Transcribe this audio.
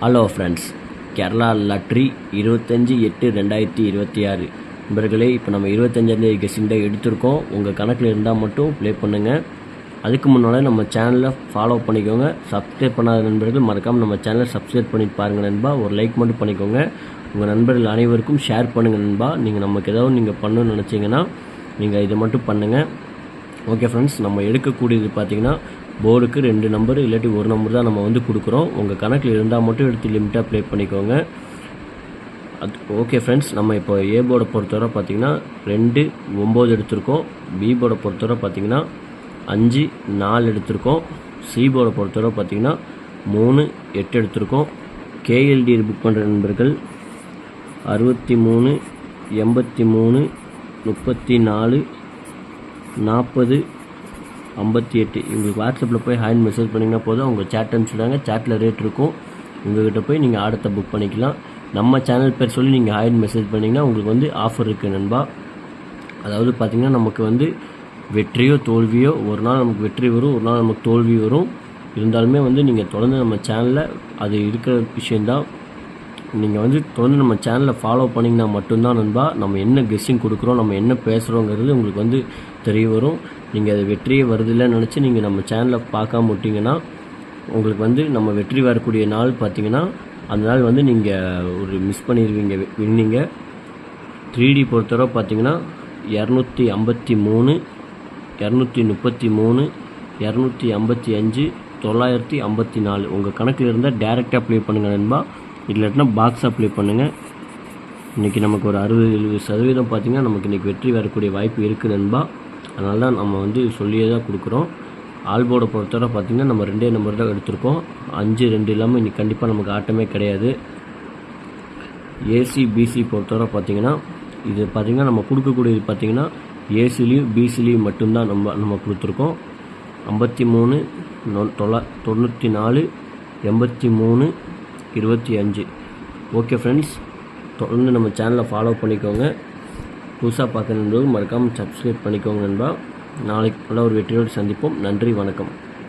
Hello friends, Kerala lottery 25/8/2026 நண்பர்களே. இப்போ நம்ம 25ஆந்தேதி கெஸ்ஸிங் டே எடுத்திருக்கோம். உங்கள் கணக்கில் இருந்தால் மட்டும் ப்ளே பண்ணுங்கள். அதுக்கு முன்னால் நம்ம சேனலை ஃபாலோ பண்ணிக்கோங்க. சப்ஸ்கிரைப் பண்ணாத நண்பர்கள் மறக்காமல் நம்ம சேனலை சப்ஸ்கிரைப் பண்ணிட்டு பாருங்கள் நண்பா. ஒரு லைக் மட்டும் பண்ணிக்கோங்க. உங்கள் நண்பர்கள் அனைவருக்கும் ஷேர் பண்ணுங்கள் நண்பா. நீங்கள் நமக்கு ஏதாவது நீங்கள் பண்ணணும்னு நினச்சிங்கன்னா நீங்கள் இதை மட்டும் பண்ணுங்கள். ஓகே ஃப்ரெண்ட்ஸ், நம்ம எடுக்கக்கூடியது பார்த்திங்கன்னா போர்டுக்கு 2 நம்பர் இல்லாட்டி 1 நம்பர் தான் நம்ம வந்து கொடுக்குறோம். உங்கள் கணக்கில் இருந்தால் மட்டும் எடுத்து லிமிட்டாக ப்ளே பண்ணிக்கோங்க. அது ஓகே ஃப்ரெண்ட்ஸ், நம்ம இப்போ ஏ போர்டை பொறுத்தவரை பார்த்திங்கன்னா 2, 9 எடுத்திருக்கோம். பி போர்டை பொறுத்தவரை பார்த்திங்கன்னா 5, 4 எடுத்திருக்கோம். சி போர்டை பொறுத்தவரை பார்த்திங்கன்னா 3, 8 எடுத்திருக்கோம். கேஎல்டி புக் பண்ணுற நண்பர்கள் 63, 83, 34, 40, 58 உங்களுக்கு வாட்ஸ்அப்பில் போய் ஹாய் மெசேஜ் பண்ணிங்கன்னா போதும். உங்கள் சேட் அனுப்பிச்சுடாங்க. சேட்டில் ரேட் இருக்கும். உங்கள்கிட்ட போய் நீங்கள் ஆடத்தை புக் பண்ணிக்கலாம். நம்ம சேனல் பேர் சொல்லி நீங்கள் ஹாய் மெசேஜ் பண்ணிங்கன்னா உங்களுக்கு வந்து ஆஃபர் இருக்குது நண்பா. அதாவது பார்த்திங்கன்னா நமக்கு வந்து வெற்றியோ தோல்வியோ, ஒரு நாள் நமக்கு வெற்றி வரும், ஒரு நாள் நமக்கு தோல்வி வரும். இருந்தாலுமே வந்து நீங்கள் தொடர்ந்து நம்ம சேனலில் அது இருக்கிற விஷயந்தான். நீங்கள் வந்து தொடர்ந்து நம்ம சேனலை ஃபாலோ பண்ணிங்கன்னா மட்டும்தான் நண்பா நம்ம என்ன கெஸ்ஸிங் கொடுக்குறோம், நம்ம என்ன பேசுகிறோங்கிறது உங்களுக்கு வந்து தெரிய வரும். நீங்கள் அது வெற்றியே வருதில்லைன்னு நினச்சி நீங்கள் நம்ம சேனலை பார்க்காம விட்டிங்கன்னா உங்களுக்கு வந்து நம்ம வெற்றி வரக்கூடிய நாள் பார்த்திங்கன்னா அந்த நாள் வந்து நீங்கள் ஒரு மிஸ் பண்ணிடுவீங்க வின்னிங்க. 3D பொறுத்தவரை பார்த்திங்கன்னா 253, 233, 255, 954 உங்கள் கணக்கில் இருந்தால் டேரெக்டாக ப்ளே பண்ணுங்கள் நண்பா. இல்லாட்டினா பாக்ஸாக ப்ளே பண்ணுங்கள். இன்றைக்கி நமக்கு ஒரு 60-70% பார்த்திங்கன்னா நமக்கு இன்றைக்கி வெற்றி வரக்கூடிய வாய்ப்பு இருக்குது நண்பா. அதனால தான் நம்ம வந்து சொல்லியே தான் கொடுக்குறோம். ஆல்போர்டை பொறுத்தவரை பார்த்திங்கன்னா நம்ம 2 நம்பர் தான் எடுத்திருக்கோம். 5, 2 இல்லாமல் இன்றைக்கி கண்டிப்பாக நமக்கு ஆட்டமே கிடையாது. ஏசி பிசி பொறுத்தவரை பார்த்திங்கன்னா இது பார்த்திங்கன்னா நம்ம கொடுக்கக்கூடியது பார்த்திங்கன்னா ஏசிலையும் பிசிலையும் மட்டும்தான் நம்ம கொடுத்துருக்கோம். 53, 94, 83, 25. ஓகே ஃப்ரெண்ட்ஸ், தொடர்ந்து நம்ம சேனலை ஃபாலோ பண்ணிக்கோங்க. புதுசாக பார்க்க நண்பர்கள் மறக்காமல் சப்ஸ்கிரைப் பண்ணிக்கோங்க நண்பா. நாளைக்கு நல்ல ஒரு வெற்றியோடு சந்திப்போம். நன்றி, வணக்கம்.